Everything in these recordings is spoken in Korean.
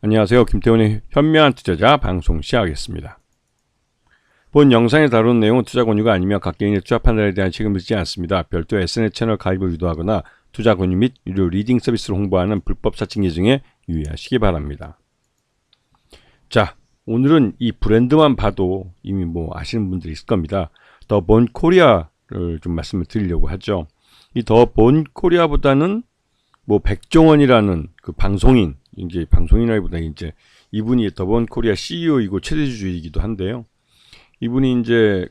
안녕하세요. 김태훈의 현명한 투자자 방송 시작하겠습니다. 본 영상에 다룬 내용은 투자 권유가 아니며 각 개인의 투자 판단에 대한 책임을 지지 않습니다. 별도 SNS 채널 가입을 유도하거나 투자 권유 및 유료 리딩 서비스를 홍보하는 불법 사칭 계정에 유의하시기 바랍니다. 자, 오늘은 이 브랜드만 봐도 이미 아시는 분들이 있을 겁니다. 더 본 코리아를 좀 말씀을 드리려고 하죠. 이 더 본 코리아보다는 백종원이라는 그 방송인, 이제 방송인이라기보다 이제 이분이 더 본 코리아 CEO이고 최대주주이기도 한데요. 이분이 이제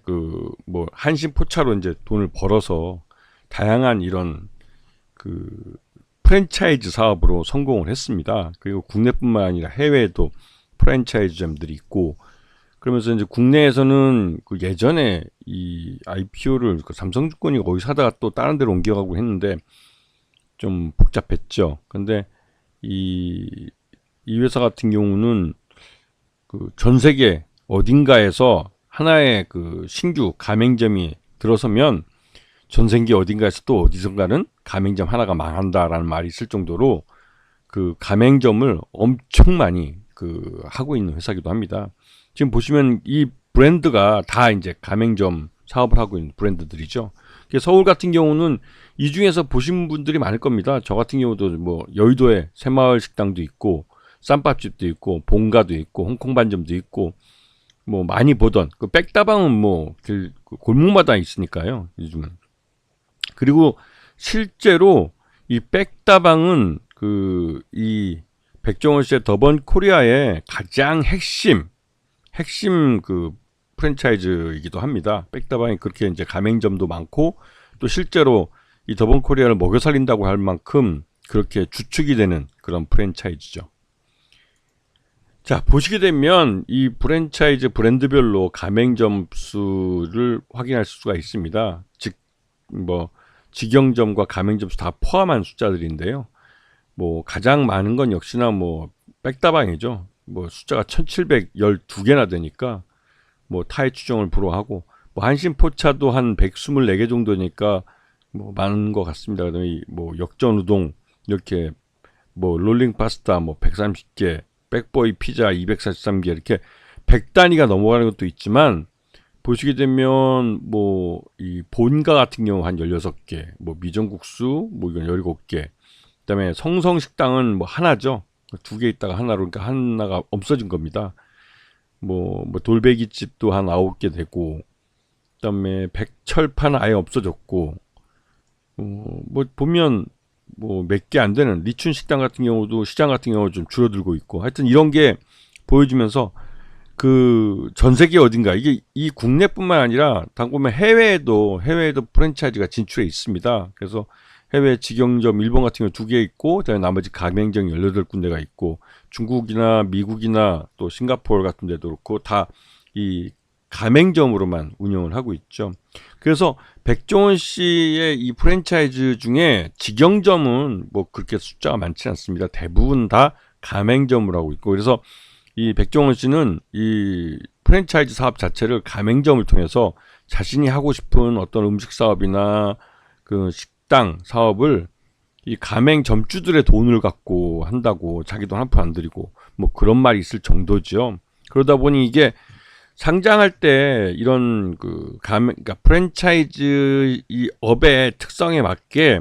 한신 포차로 이제 돈을 벌어서 다양한 이런 프랜차이즈 사업으로 성공을 했습니다. 그리고 국내뿐만 아니라 해외에도 프랜차이즈점들이 있고, 그러면서 이제 국내에서는 예전에 이 IPO를 삼성증권이 거기 사다가 또 다른 데로 옮겨가고 했는데 좀 복잡했죠. 근데 이 회사 같은 경우는 전 세계 어딘가에서 하나의 신규 가맹점이 들어서면 전 세계 어딘가에서 또 어디선가는 가맹점 하나가 망한다라는 말이 있을 정도로 가맹점을 엄청 많이 하고 있는 회사기도 합니다. 지금 보시면 이 브랜드가 다 이제 가맹점 사업을 하고 있는 브랜드들이죠. 서울 같은 경우는 이 중에서 보신 분들이 많을 겁니다. 저 같은 경우도 여의도에 새마을 식당도 있고, 쌈밥집도 있고, 본가도 있고, 홍콩 반점도 있고, 많이 보던 백다방은 골목마다 있으니까요, 요즘은. 그리고 실제로 이 백다방은 이 백종원 씨의 더 본 코리아의 가장 핵심 프랜차이즈이기도 합니다. 백다방이 그렇게 이제 가맹점도 많고, 또 실제로 이 더 본 코리아를 먹여 살린다고 할 만큼 그렇게 주축이 되는 그런 프랜차이즈죠. 자, 보시게 되면 이 프랜차이즈 브랜드별로 가맹점 수를 확인할 수가 있습니다. 즉 직영점과 가맹점 수 다 포함한 숫자들인데요. 가장 많은 건 역시나 백다방이죠. 숫자가 1712개나 되니까 타의 추종을 불허하고, 한신포차도 한 124개 정도니까 많은 것 같습니다. 그다음에 역전우동 이렇게 롤링파스타 130개, 백보이 피자 243개, 이렇게 100단위가 넘어가는 것도 있지만, 보시게 되면 이 본가 같은 경우 한 16개, 미정국수 이건 17개, 그다음에 성성식당은 하나죠. 2개 있다가 하나로, 그러니까 하나가 없어진 겁니다. 돌베기집도 한 9개 되고, 그다음에 백철파는 아예 없어졌고, 보면 몇 개 안 되는 리춘 식당 같은 경우도, 시장 같은 경우 좀 줄어들고 있고, 하여튼 이런 게 보여주면서 전 세계 어딘가, 이게 이 국내뿐만 아니라 당보면 해외에도 프랜차이즈가 진출해 있습니다. 그래서 해외 직영점 일본 같은 경우 2개 있고, 그다음에 나머지 가맹점 18군데가 있고, 중국이나 미국이나 또 싱가포르 같은 데도 그렇고 다 이 가맹점으로만 운영을 하고 있죠. 그래서 백종원 씨의 이 프랜차이즈 중에 직영점은 그렇게 숫자가 많지 않습니다. 대부분 다 가맹점을 하고 있고, 그래서 이 백종원 씨는 이 프랜차이즈 사업 자체를 가맹점을 통해서 자신이 하고 싶은 어떤 음식 사업이나 식당 사업을 이 가맹점주들의 돈을 갖고 한다고, 자기 돈 한 푼 안 들이고 그런 말이 있을 정도죠. 그러다 보니 이게 상장할 때 이런 그러니까 프랜차이즈 이 업의 특성에 맞게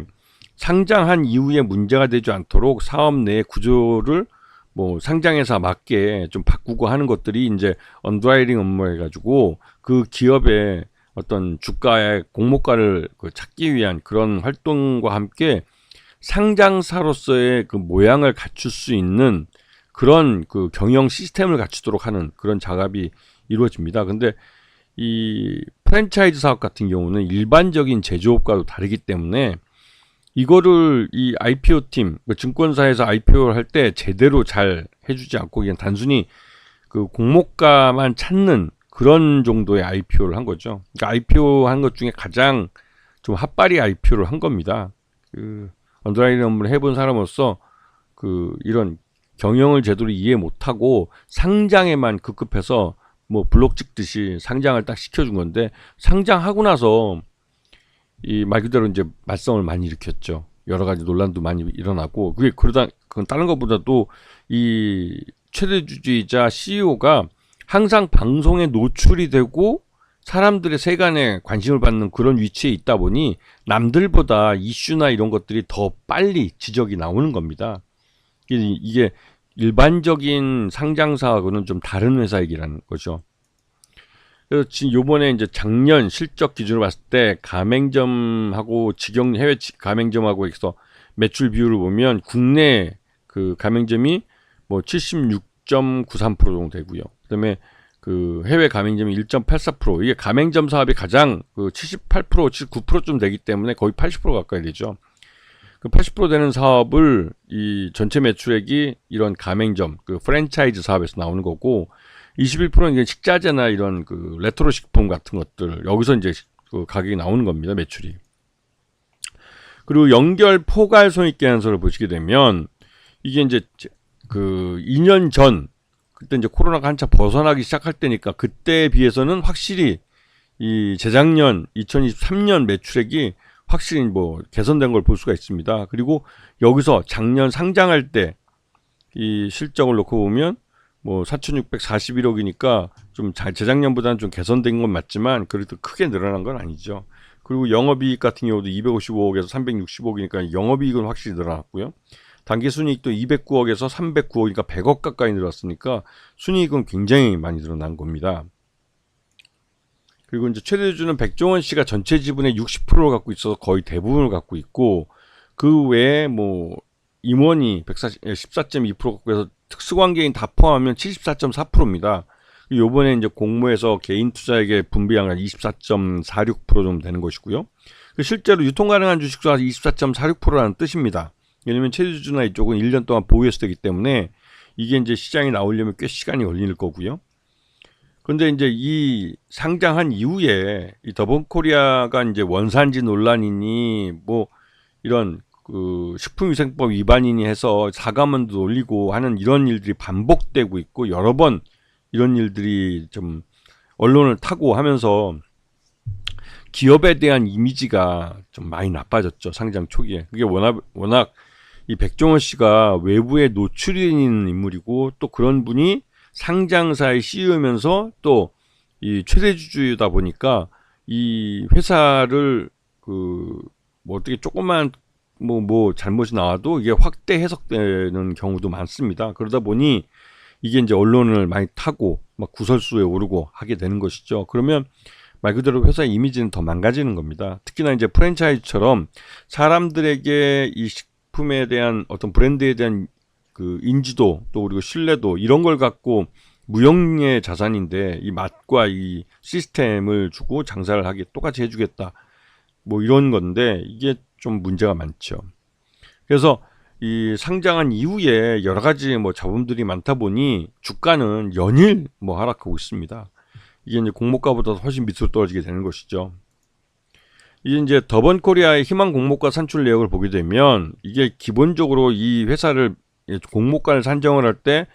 상장한 이후에 문제가 되지 않도록 사업 내 구조를 상장회사 맞게 좀 바꾸고 하는 것들이 이제 언더라이팅 업무 해가지고 그 기업의 어떤 주가의 공모가를 찾기 위한 그런 활동과 함께 상장사로서의 모양을 갖출 수 있는 그런 경영 시스템을 갖추도록 하는 그런 작업이 이루어집니다. 근데 이 프랜차이즈 사업 같은 경우는 일반적인 제조업과도 다르기 때문에 이거를 이 IPO 팀, 증권사에서 IPO를 할 때 제대로 잘 해주지 않고 그냥 단순히 공모가만 찾는 그런 정도의 IPO를 한 거죠. 그러니까 IPO 한 것 중에 가장 좀 핫바리 IPO를 한 겁니다. 언더라이팅 업무를 해본 사람으로서 이런 경영을 제대로 이해 못하고 상장에만 급급해서 블록 찍듯이 상장을 딱 시켜준 건데, 상장하고 나서 이 말 그대로 이제 말썽을 많이 일으켰죠. 여러 가지 논란도 많이 일어나고, 그건 다른 것보다도 이 최대주주이자 CEO가 항상 방송에 노출이 되고 사람들의 세간에 관심을 받는 그런 위치에 있다 보니 남들보다 이슈나 이런 것들이 더 빨리 지적이 나오는 겁니다. 이게 일반적인 상장사하고는 좀 다른 회사이기라는 거죠. 그래서 지금 요번에 이제 작년 실적 기준으로 봤을 때 가맹점하고 직영 해외 가맹점하고 해서 매출 비율을 보면 국내 그 가맹점이 뭐 76.93% 정도 되고요. 그다음에 그 해외 가맹점이 1.84%. 이게 가맹점 사업이 가장 그 78%, 79%쯤 되기 때문에 거의 80% 가까이 되죠. 그 80% 되는 사업을 이 전체 매출액이 이런 가맹점, 그 프랜차이즈 사업에서 나오는 거고, 21%는 이제 식자재나 이런 그 레트로 식품 같은 것들, 여기서 이제 그 가격이 나오는 겁니다, 매출이. 그리고 연결 포괄 손익계산서를 보시게 되면 이게 이제 그 2년 전 그때 이제 코로나가 한참 벗어나기 시작할 때니까 그때에 비해서는 확실히 이 재작년 2023년 매출액이 확실히 뭐 개선된 걸 볼 수가 있습니다. 그리고 여기서 작년 상장할 때 이 실적을 놓고 보면 뭐 4,641억이니까 좀 재작년보다는 좀 개선된 건 맞지만 그래도 크게 늘어난 건 아니죠. 그리고 영업이익 같은 경우도 255억에서 360억이니까 영업이익은 확실히 늘어났고요. 당기순이익도 209억에서 309억이니까 100억 가까이 늘었으니까 순이익은 굉장히 많이 늘어난 겁니다. 그리고 이제 최대주주는 백종원 씨가 전체 지분의 60%를 갖고 있어서 거의 대부분을 갖고 있고, 그 외에 뭐 임원이 14.2% 갖고 해서 특수관계인 다 포함하면 74.4%입니다. 요번에 이제 공모해서 개인 투자에게 분배한 건 24.46% 정도 되는 것이고요. 실제로 유통 가능한 주식수가 24.46%라는 뜻입니다. 왜냐면 최대주주나 이쪽은 1년 동안 보유해서 되기 때문에 이게 이제 시장에 나오려면 꽤 시간이 걸릴 거고요. 그런데 이제 이 상장한 이후에 이 더본코리아가 이제 원산지 논란이니 뭐 이런 그 식품위생법 위반이니 해서 사과문도 올리고 하는 이런 일들이 반복되고 있고, 여러 번 이런 일들이 좀 언론을 타고 하면서 기업에 대한 이미지가 좀 많이 나빠졌죠, 상장 초기에. 그게 워낙 이 백종원 씨가 외부에 노출이 있는 인물이고, 또 그런 분이 상장사의 CEO면서 또 이 최대주주다 보니까 이 회사를 그 뭐 어떻게 조그만 뭐 잘못이 나와도 이게 확대 해석되는 경우도 많습니다. 그러다 보니 이게 이제 언론을 많이 타고 막 구설수에 오르고 하게 되는 것이죠. 그러면 말 그대로 회사의 이미지는 더 망가지는 겁니다. 특히나 이제 프랜차이즈처럼 사람들에게 이 식품에 대한 어떤 브랜드에 대한 그 인지도 또 그리고 신뢰도 이런 걸 갖고 무형의 자산인데 이 맛과 이 시스템을 주고 장사를 하게 똑같이 해주겠다 뭐 이런 건데 이게 좀 문제가 많죠. 그래서 이 상장한 이후에 여러 가지 뭐 잡음들이 많다 보니 주가는 연일 뭐 하락하고 있습니다. 이게 이제 공모가보다 훨씬 밑으로 떨어지게 되는 것이죠. 이게 이제 더본코리아의 희망 공모가 산출 내역을 보게 되면 이게 기본적으로 이 회사를 공모가를 산정을 할 때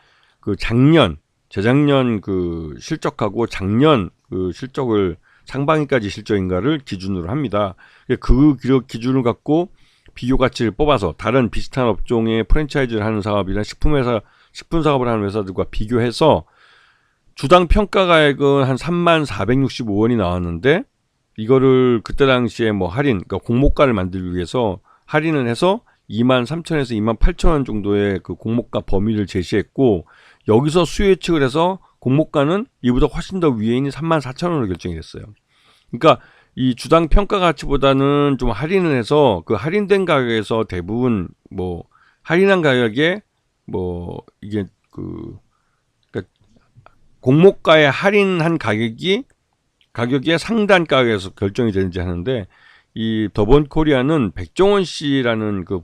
그 재작년 그 실적하고 작년 그 실적을 상반기까지 실적인가를 기준으로 합니다. 그 기준을 갖고 비교 가치를 뽑아서 다른 비슷한 업종의 프랜차이즈를 하는 사업이나 식품 사업을 하는 회사들과 비교해서 주당 평가가액은 한 34,665원이 나왔는데, 이거를 그때 당시에 뭐 할인, 그러니까 공모가를 만들기 위해서 할인을 해서 23,000원에서 28,000원 정도의 그 공모가 범위를 제시했고, 여기서 수요 예측을 해서 공모가는 이보다 훨씬 더 위에 있는 34,000원으로 결정이 됐어요. 그러니까 이 주당 평가 가치보다는 좀 할인을 해서 그 할인된 가격에서 대부분 뭐 할인한 가격에 뭐 이게 그러니까 공모가에 할인한 가격의 상단 가격에서 결정이 되는지 하는데, 이 더본코리아는 백종원 씨라는 그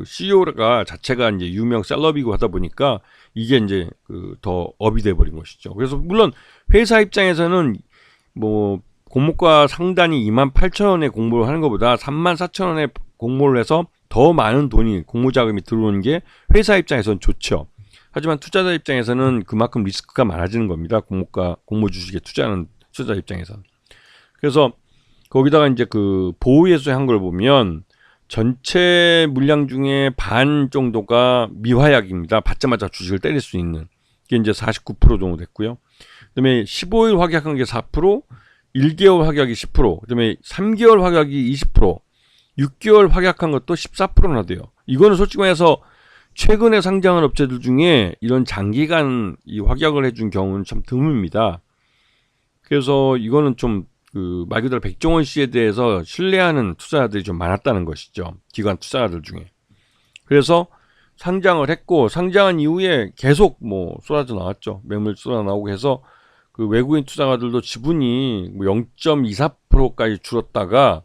CEO가 자체가 이제 유명 셀럽이고 하다 보니까 이게 이제 더 업이 돼 버린 것이죠. 그래서 물론 회사 입장에서는 뭐 공모가 상단이 28,000원에 공모를 하는 것보다 34,000원에 공모를 해서 더 많은 돈이 공모 자금이 들어오는 게 회사 입장에서는 좋죠. 하지만 투자자 입장에서는 그만큼 리스크가 많아지는 겁니다. 공모 주식에 투자하는 투자자 입장에서는. 그래서 거기다가 이제 그 보호예수한 걸 보면 전체 물량 중에 반 정도가 미화약입니다. 받자마자 주식을 때릴 수 있는. 이게 이제 49% 정도 됐고요. 그다음에 15일 확약한 게 4%, 1개월 확약이 10%, 그다음에 3개월 확약이 20%, 6개월 확약한 것도 14%나 돼요. 이거는 솔직히 말해서 최근에 상장한 업체들 중에 이런 장기간 이 확약을 해준 경우는 참 드뭅니다. 그래서 이거는 좀 말 그대로 백종원 씨에 대해서 신뢰하는 투자자들이 좀 많았다는 것이죠. 기관 투자자들 중에. 그래서 상장을 했고, 상장한 이후에 계속 뭐 쏟아져 나왔죠. 매물 쏟아 나오고 해서 그 외국인 투자가들도 지분이 0.24%까지 줄었다가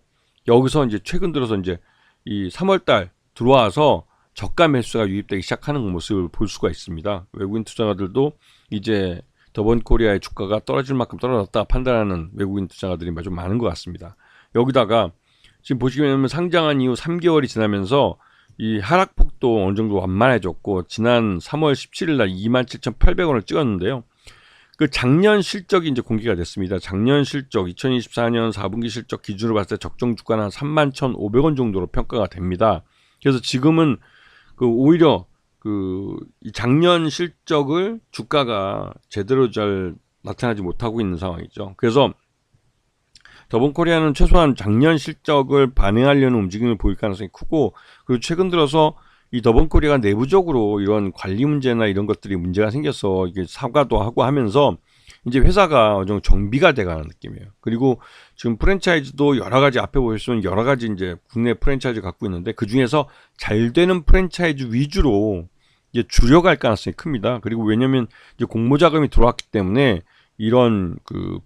여기서 이제 최근 들어서 이제 이 3월달 들어와서 저가 매수가 유입되기 시작하는 모습을 볼 수가 있습니다. 외국인 투자가들도 이제 더본코리아의 주가가 떨어질 만큼 떨어졌다 판단하는 외국인 투자가들이 좀 많은 것 같습니다. 여기다가 지금 보시면 상장한 이후 3개월이 지나면서 이 하락폭도 어느 정도 완만해졌고, 지난 3월 17일 날 27,800원을 찍었는데요. 그 작년 실적이 이제 공개가 됐습니다. 작년 실적 2024년 4분기 실적 기준으로 봤을 때 적정 주가는 한 31,500원 정도로 평가가 됩니다. 그래서 지금은 오히려 이 작년 실적을 주가가 제대로 잘 나타나지 못하고 있는 상황이죠. 그래서 더본코리아는 최소한 작년 실적을 반영하려는 움직임을 보일 가능성이 크고, 그리고 최근 들어서 이 더본코리아가 내부적으로 이런 관리 문제나 이런 것들이 문제가 생겨서 이게 사과도 하고 하면서 이제 회사가 어느 정도 정비가 돼가는 느낌이에요. 그리고 지금 프랜차이즈도 여러 가지, 앞에 보시면 여러 가지 이제 국내 프랜차이즈 갖고 있는데 그 중에서 잘 되는 프랜차이즈 위주로 이제 줄여갈 가능성이 큽니다. 그리고 왜냐면 이제 공모 자금이 들어왔기 때문에 이런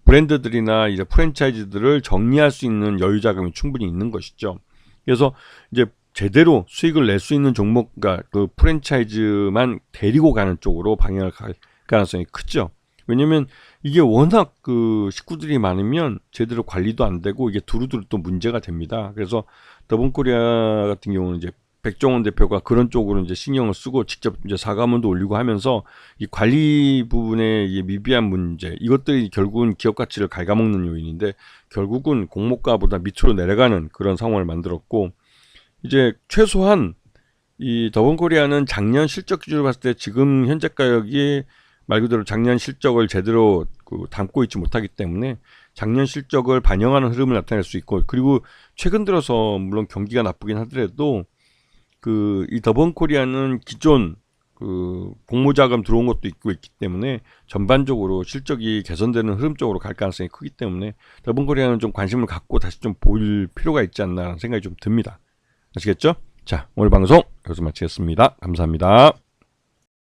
브랜드들이나 이제 프랜차이즈들을 정리할 수 있는 여유 자금이 충분히 있는 것이죠. 그래서 이제 제대로 수익을 낼 수 있는 종목, 그러니까 그 프랜차이즈만 데리고 가는 쪽으로 방향을 갈 가능성이 크죠. 왜냐면 이게 워낙 식구들이 많으면 제대로 관리도 안 되고 이게 두루두루 또 문제가 됩니다. 그래서 더본코리아 같은 경우는 이제 백종원 대표가 그런 쪽으로 이제 신경을 쓰고 직접 이제 사과문도 올리고 하면서 이 관리 부분의 이 미비한 문제, 이것들이 결국은 기업 가치를 갉아먹는 요인인데 결국은 공모가보다 밑으로 내려가는 그런 상황을 만들었고, 이제 최소한 이 더본코리아는 작년 실적 기준으로 봤을 때 지금 현재 가격이 말 그대로 작년 실적을 제대로 담고 있지 못하기 때문에 작년 실적을 반영하는 흐름을 나타낼 수 있고, 그리고 최근 들어서 물론 경기가 나쁘긴 하더라도 이 더본코리아는 기존 공모자금 들어온 것도 있기 때문에 전반적으로 실적이 개선되는 흐름 쪽으로 갈 가능성이 크기 때문에 더본코리아는 좀 관심을 갖고 다시 좀 볼 필요가 있지 않나 생각이 좀 듭니다. 아시겠죠? 자, 오늘 방송 여기서 마치겠습니다. 감사합니다.